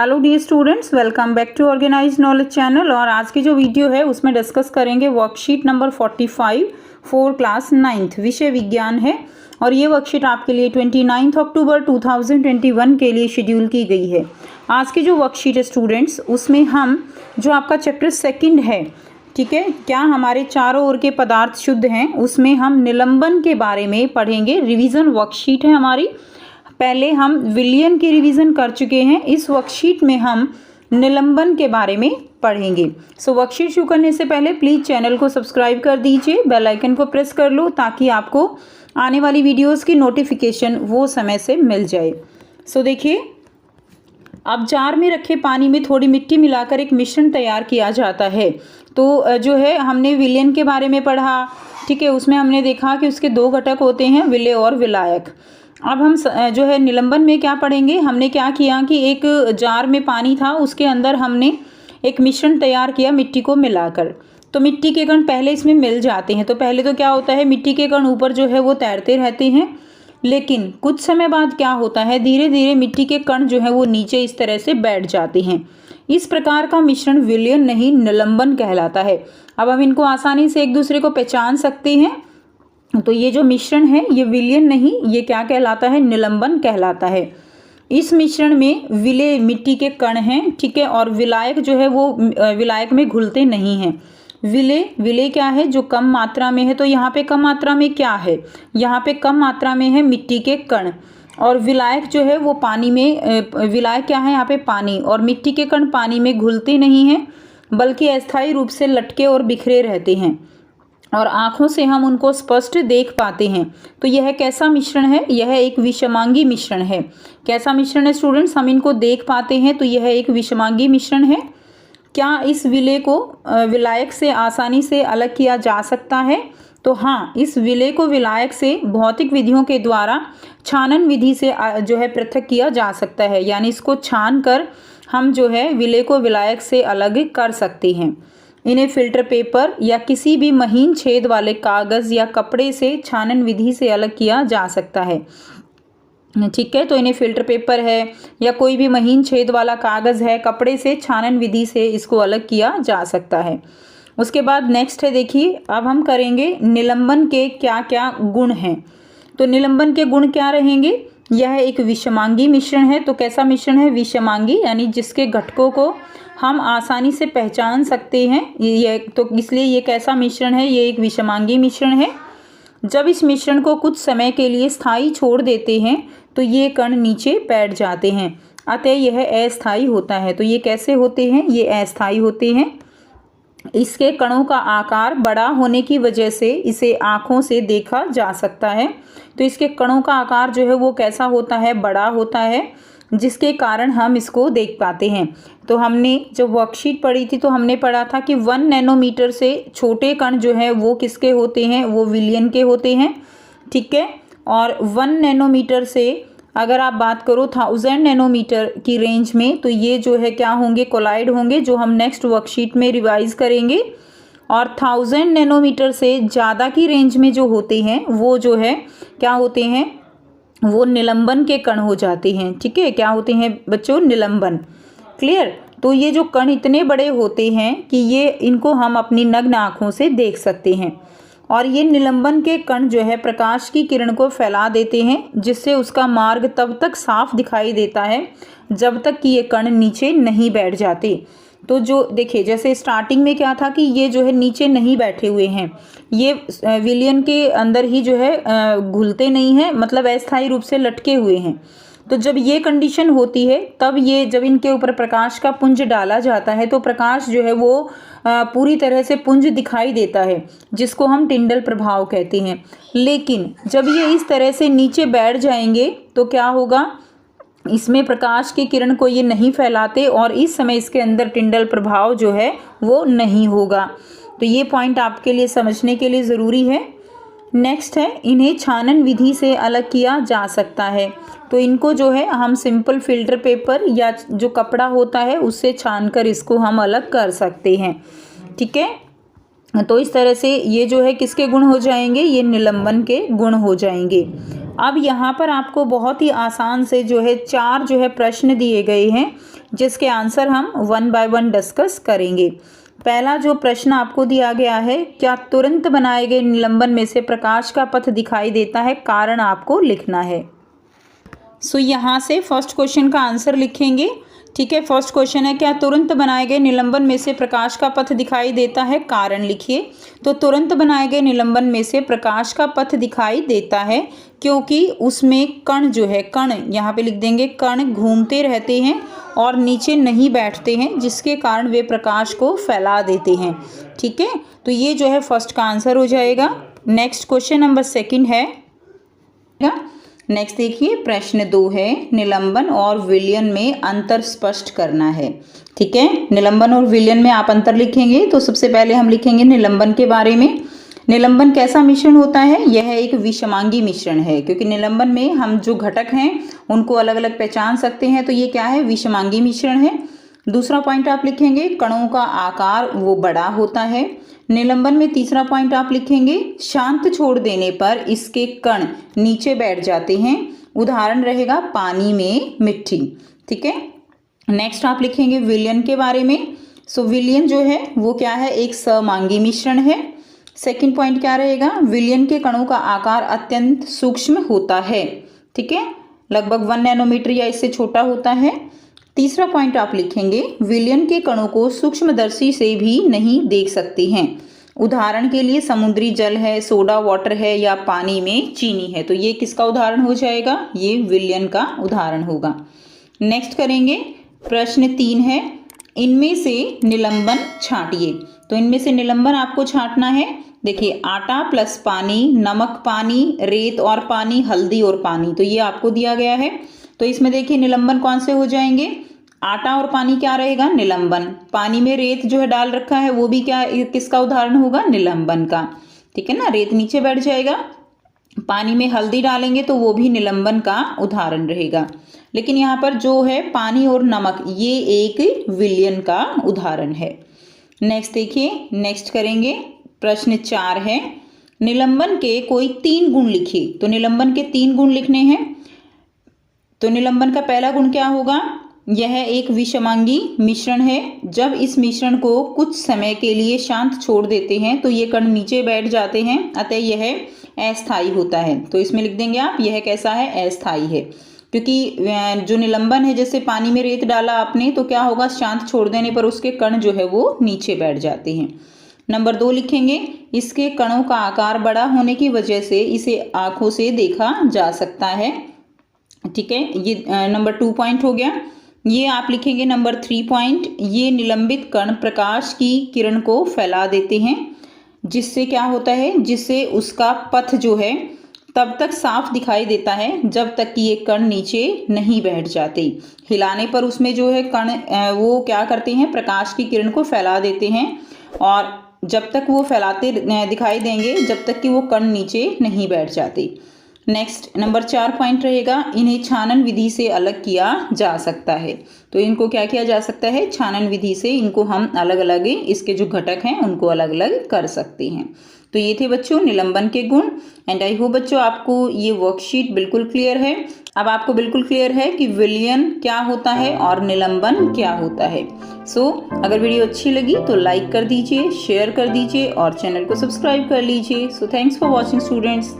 Hello dear students, welcome back to organize knowledge channel. और आज की जो वीडियो है उसमें डिस्कस करेंगे worksheet number 45 for class 9th, विषय विज्ञान है। और ये वर्कशीट आपके लिए 29 अक्टूबर 2021 के लिए शेड्यूल की गई है। आज की जो वर्कशीट है स्टूडेंट्स, उसमें हम जो आपका चैप्टर 2 है, ठीक है, क्या हमारे चारों ओर के पदार्थ शुद्ध हैं, उसमें हम निलंबन के बारे में पढ़ेंगे। रिवीजन वर्कशीट है हमारी। पहले हम विलियन की रिवीजन कर चुके हैं, इस वर्कशीट में हम निलंबन के बारे में पढ़ेंगे। सो वर्कशीट शुरू करने से पहले प्लीज़ चैनल को सब्सक्राइब कर दीजिए, बेल आइकन को प्रेस कर लो ताकि आपको आने वाली वीडियोस की नोटिफिकेशन वो समय से मिल जाए। सो देखिए, अब जार में रखे पानी में थोड़ी मिट्टी मिलाकर एक मिश्रण तैयार किया जाता है। तो जो है हमने विलयन के बारे में पढ़ा, ठीक है। उसमें हमने देखा कि उसके दो घटक होते हैं, विलेय और विलायक। अब हम जो है निलंबन में क्या पढ़ेंगे। हमने क्या किया कि एक जार में पानी था, उसके अंदर हमने एक मिश्रण तैयार किया मिट्टी को मिलाकर। तो मिट्टी के कण पहले इसमें मिल जाते हैं। तो पहले तो क्या होता है, मिट्टी के कण ऊपर जो है वो तैरते रहते हैं, लेकिन कुछ समय बाद क्या होता है, धीरे धीरे मिट्टी के कण जो है वो नीचे इस तरह से बैठ जाते हैं। इस प्रकार का मिश्रण विलयन नहीं निलंबन कहलाता है। अब हम इनको आसानी से एक दूसरे को पहचान सकते हैं। तो ये जो मिश्रण है ये विलयन नहीं, ये क्या कहलाता है, निलंबन कहलाता है। इस मिश्रण में विलेय मिट्टी के कण हैं, ठीक है, और विलायक जो है वो विलायक में घुलते नहीं हैं। विलेय क्या है, जो कम मात्रा में है। तो यहाँ पे कम मात्रा में क्या है, यहाँ पे कम मात्रा में है मिट्टी के कण। और विलायक जो है वो पानी में, विलायक क्या है यहाँ पे, पानी। और मिट्टी के कण पानी में घुलते नहीं हैं, बल्कि अस्थायी रूप से लटके और बिखरे रहते हैं, और आँखों से हम उनको स्पष्ट देख पाते हैं। तो यह कैसा मिश्रण है, यह एक विषमांगी मिश्रण है। कैसा मिश्रण है स्टूडेंट्स, हम इनको देख पाते हैं, तो यह एक विषमांगी मिश्रण है। क्या इस विलेय को विलायक से आसानी से अलग किया जा सकता है? तो हाँ, इस विलेय को विलायक से भौतिक विधियों के द्वारा छानन विधि से जो है पृथक किया जा सकता है। यानी इसको छान कर हम जो है विलेय को विलायक से अलग कर सकते हैं। इन्हें फिल्टर पेपर या किसी भी महीन छेद वाले कागज़ या कपड़े से छानन विधि से अलग किया जा सकता है, ठीक है। तो इन्हें फिल्टर पेपर है या कोई भी महीन छेद वाला कागज़ है, कपड़े से छानन विधि से इसको अलग किया जा सकता है। उसके बाद नेक्स्ट है, देखिए अब हम करेंगे निलंबन के क्या क्या गुण हैं। तो निलंबन के गुण क्या रहेंगे, यह एक विषमांगी मिश्रण है। तो कैसा मिश्रण है, विषमांगी, यानी जिसके घटकों को हम आसानी से पहचान सकते हैं। ये तो इसलिए ये कैसा मिश्रण है, ये एक विषमांगी मिश्रण है। जब इस मिश्रण को कुछ समय के लिए स्थायी छोड़ देते हैं तो ये कण नीचे बैठ जाते हैं, अतः यह अस्थायी होता है। तो ये कैसे होते हैं, ये अस्थायी होते हैं। इसके कणों का आकार बड़ा होने की वजह से इसे आँखों से देखा जा सकता है। तो इसके कणों का आकार जो है वो कैसा होता है, बड़ा होता है, जिसके कारण हम इसको देख पाते हैं। तो हमने जब वर्कशीट पढ़ी थी तो हमने पढ़ा था कि 1 नैनोमीटर से छोटे कण जो है वो किसके होते हैं, वो विलयन के होते हैं, ठीक है। और 1 नैनोमीटर से अगर आप बात करो 1000 नैनोमीटर की रेंज में, तो ये जो है क्या होंगे, कोलाइड होंगे, जो हम नेक्स्ट वर्कशीट में रिवाइज करेंगे। और 1000 नैनोमीटर से ज़्यादा की रेंज में जो होते हैं वो जो है क्या होते हैं, वो निलंबन के कण हो जाते हैं, ठीक है। क्या होते हैं बच्चों, निलंबन। क्लियर। तो ये जो कण इतने बड़े होते हैं कि ये इनको हम अपनी नग्न आँखों से देख सकते हैं। और ये निलंबन के कण जो है प्रकाश की किरण को फैला देते हैं, जिससे उसका मार्ग तब तक साफ दिखाई देता है जब तक कि ये कण नीचे नहीं बैठ जाते। तो जो देखिए, जैसे स्टार्टिंग में क्या था कि ये जो है नीचे नहीं बैठे हुए हैं, ये विलयन के अंदर ही जो है घुलते नहीं हैं, मतलब अस्थायी रूप से लटके हुए हैं। तो जब ये कंडीशन होती है, तब ये जब इनके ऊपर प्रकाश का पुंज डाला जाता है तो प्रकाश जो है वो पूरी तरह से पुंज दिखाई देता है, जिसको हम टिंडल प्रभाव कहते हैं। लेकिन जब ये इस तरह से नीचे बैठ जाएंगे तो क्या होगा, इसमें प्रकाश की किरण को ये नहीं फैलाते और इस समय इसके अंदर टिंडल प्रभाव जो है वो नहीं होगा। तो ये पॉइंट आपके लिए समझने के लिए ज़रूरी है। नेक्स्ट है, इन्हें छानन विधि से अलग किया जा सकता है। तो इनको जो है हम सिंपल फिल्टर पेपर या जो कपड़ा होता है उससे छानकर इसको हम अलग कर सकते हैं, ठीक है। तो इस तरह से ये जो है किसके गुण हो जाएंगे, ये निलंबन के गुण हो जाएंगे। अब यहाँ पर आपको बहुत ही आसान से जो है 4 जो है प्रश्न दिए गए हैं, जिसके आंसर हम 1 बाय 1 डिस्कस करेंगे। पहला जो प्रश्न आपको दिया गया है, क्या तुरंत बनाए गए निलंबन में से प्रकाश का पथ दिखाई देता है? कारण आपको लिखना है। सो यहाँ से फर्स्ट क्वेश्चन का आंसर लिखेंगे। ठीक है, फर्स्ट क्वेश्चन है, क्या तुरंत बनाए गए निलंबन में से प्रकाश का पथ दिखाई देता है? कारण लिखिए। तो तुरंत बनाए गए निलंबन में से प्रकाश का पथ दिखाई देता है क्योंकि उसमें कण जो है, कण यहाँ पे लिख देंगे, कण घूमते रहते हैं और नीचे नहीं बैठते हैं, जिसके कारण वे प्रकाश को फैला देते हैं। ठीक है, तो ये जो है फर्स्ट का आंसर हो जाएगा। नेक्स्ट क्वेश्चन नंबर सेकंड है। नेक्स्ट देखिए, प्रश्न 2 है, निलंबन और विलयन में अंतर स्पष्ट करना है। ठीक है, निलंबन और विलयन में आप अंतर लिखेंगे। तो सबसे पहले हम लिखेंगे निलंबन के बारे में। निलंबन कैसा मिश्रण होता है? यह एक विषमांगी मिश्रण है, क्योंकि निलंबन में हम जो घटक हैं उनको अलग अलग पहचान सकते हैं। तो ये क्या है? विषमांगी मिश्रण है। दूसरा पॉइंट आप लिखेंगे, कणों का आकार वो बड़ा होता है। निलंबन में तीसरा पॉइंट आप लिखेंगे, शांत छोड़ देने पर इसके कण नीचे बैठ जाते हैं। उदाहरण रहेगा पानी में मिट्टी। ठीक है, नेक्स्ट आप लिखेंगे विलयन के बारे में। सो विलयन जो है वो क्या है? एक समांगी मिश्रण है। सेकंड पॉइंट क्या रहेगा? विलयन के कणों का आकार अत्यंत सूक्ष्म होता है। ठीक है, लगभग 1 नैनोमीटर या इससे छोटा होता है। तीसरा पॉइंट आप लिखेंगे, विलयन के कणों को सूक्ष्मदर्शी से भी नहीं देख सकते हैं। उदाहरण के लिए समुद्री जल है, सोडा वाटर है या पानी में चीनी है। तो ये किसका उदाहरण हो जाएगा? ये विलयन का उदाहरण होगा। नेक्स्ट करेंगे, प्रश्न 3 है, इनमें से निलंबन छांटिए। तो इनमें से निलंबन आपको छांटना है। देखिए, आटा प्लस पानी, नमक पानी, रेत और पानी, हल्दी और पानी। तो ये आपको दिया गया है। तो इसमें देखिए निलंबन कौन से हो जाएंगे? आटा और पानी क्या रहेगा? निलंबन। पानी में रेत जो है डाल रखा है वो भी क्या, किसका उदाहरण होगा? निलंबन का। ठीक है ना, रेत नीचे बैठ जाएगा। पानी में हल्दी डालेंगे तो वो भी निलंबन का उदाहरण रहेगा। लेकिन यहाँ पर जो है पानी और नमक, ये एक विलयन का उदाहरण है। नेक्स्ट देखिए, नेक्स्ट करेंगे, प्रश्न 4 है, निलंबन के कोई 3 गुण लिखिए। तो निलंबन के 3 गुण लिखने हैं। तो निलंबन का पहला गुण क्या होगा? यह एक विषमांगी मिश्रण है। जब इस मिश्रण को कुछ समय के लिए शांत छोड़ देते हैं तो ये कण नीचे बैठ जाते हैं, अतः यह अस्थायी होता है। तो इसमें लिख देंगे आप, यह कैसा है? अस्थायी है। क्योंकि जो निलंबन है, जैसे पानी में रेत डाला आपने तो क्या होगा? शांत छोड़ देने पर उसके कण जो है वो नीचे बैठ जाते हैं। नंबर 2 लिखेंगे, इसके कणों का आकार बड़ा होने की वजह से इसे आंखों से देखा जा सकता है। ठीक है, ये नंबर 2 पॉइंट हो गया। ये आप लिखेंगे नंबर 3 पॉइंट, ये निलंबित कण प्रकाश की किरण को फैला देते हैं, जिससे क्या होता है? जिससे उसका पथ जो है तब तक साफ दिखाई देता है जब तक कि ये कण नीचे नहीं बैठ जाते। हिलाने पर उसमें जो है कण वो क्या करते हैं? प्रकाश की किरण को फैला देते हैं, और जब तक वो फैलाते दिखाई देंगे जब तक कि वो कण नीचे नहीं बैठ जाते। नेक्स्ट नंबर 4 पॉइंट रहेगा, इन्हें छानन विधि से अलग किया जा सकता है। तो इनको क्या किया जा सकता है? छानन विधि से इनको हम अलग अलग, इसके जो घटक हैं उनको अलग अलग कर सकते हैं। तो ये थे बच्चों निलंबन के गुण। एंड आई होप बच्चों आपको ये वर्कशीट बिल्कुल क्लियर है। अब आपको बिल्कुल क्लियर है कि विलयन क्या होता है और निलंबन क्या होता है। सो अगर वीडियो अच्छी लगी तो लाइक कर दीजिए, शेयर कर दीजिए और चैनल को सब्सक्राइब कर लीजिए। So thanks for watching students.